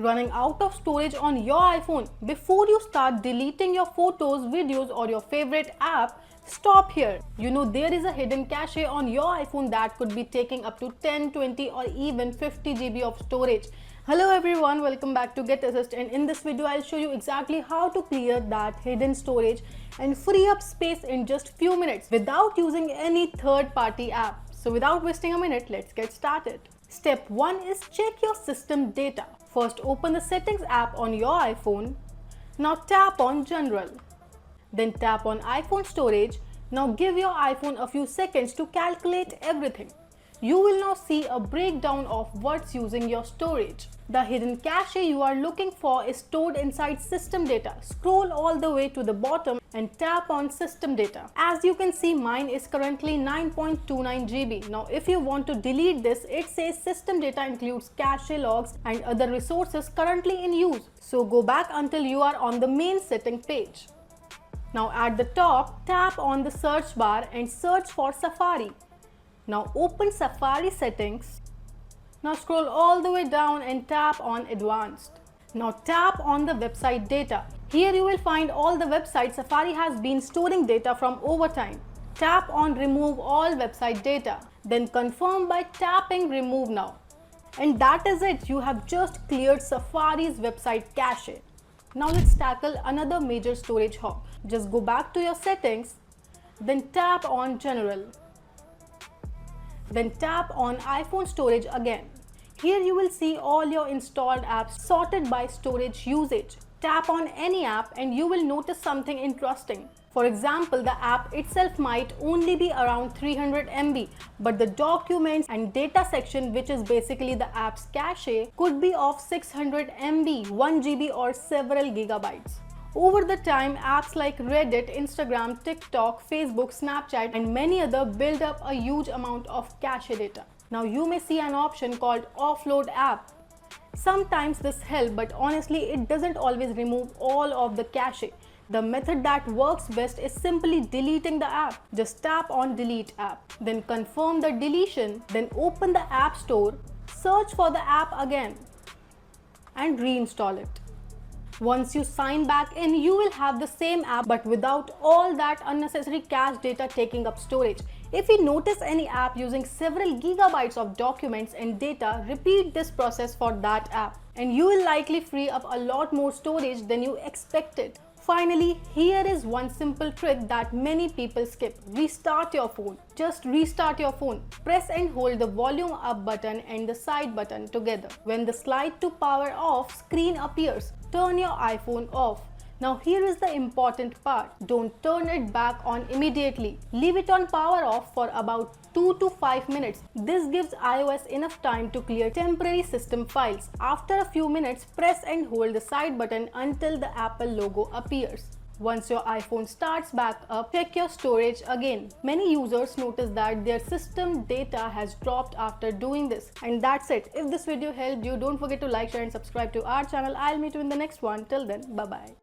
Running out of storage on your iPhone? Before you start deleting your photos, videos or your favorite app, stop here. You know there is a hidden cache on your iPhone that could be taking up to 10, 20 or even 50 GB of storage. Hello everyone, welcome back to Get Assist, and in this video I'll show you exactly how to clear that hidden storage and free up space in just few minutes without using any third-party app. So without wasting a minute, let's get started. Step 1 is check your system data. First open the Settings app on your iPhone. Now tap on General. Then tap on iPhone Storage. Now give your iPhone a few seconds to calculate everything. You will now see a breakdown of what's using your storage. The hidden cache you are looking for is stored inside system data. Scroll all the way to the bottom and tap on system data. As you can see, mine is currently 9.29 GB. Now if you want to delete this, it says system data includes cache logs and other resources currently in use. So go back until you are on the main setting page. Now at the top, tap on the search bar and search for Safari. Now open Safari settings. Now scroll all the way down and tap on Advanced. Now tap on the website data. Here you will find all the websites Safari has been storing data from over time. Tap on Remove all website data. Then confirm by tapping Remove now. And that is it. You have just cleared Safari's website cache. Now let's tackle another major storage hog. Just go back to your settings. Then tap on General. Then tap on iPhone Storage again. Here you will see all your installed apps sorted by storage usage. Tap on any app and you will notice something interesting. For example, the app itself might only be around 300 MB, but the documents and data section, which is basically the app's cache, could be of 600 MB, 1 GB or several gigabytes. Over the time, apps like Reddit, Instagram, TikTok, Facebook, Snapchat and many other build up a huge amount of cache data. Now you may see an option called Offload App. Sometimes this helps, but honestly it doesn't always remove all of the cache. The method that works best is simply deleting the app. Just tap on Delete App. Then confirm the deletion. Then open the App Store, search for the app again and reinstall it. Once you sign back in, you will have the same app but without all that unnecessary cache data taking up storage. If you notice any app using several gigabytes of documents and data, repeat this process for that app and you will likely free up a lot more storage than you expected. Finally, here is one simple trick that many people skip. Restart your phone. Just restart your phone. Press and hold the volume up button and the side button together. When the slide to power off screen appears, turn your iPhone off. Now here is the important part. Don't turn it back on immediately. Leave it on power off for about 2 to 5 minutes. This gives iOS enough time to clear temporary system files. After a few minutes, press and hold the side button until the Apple logo appears. Once your iPhone starts back up, check your storage again. Many users notice that their system data has dropped after doing this. And that's it. If this video helped you, don't forget to like, share and subscribe to our channel. I'll meet you in the next one. Till then, bye-bye.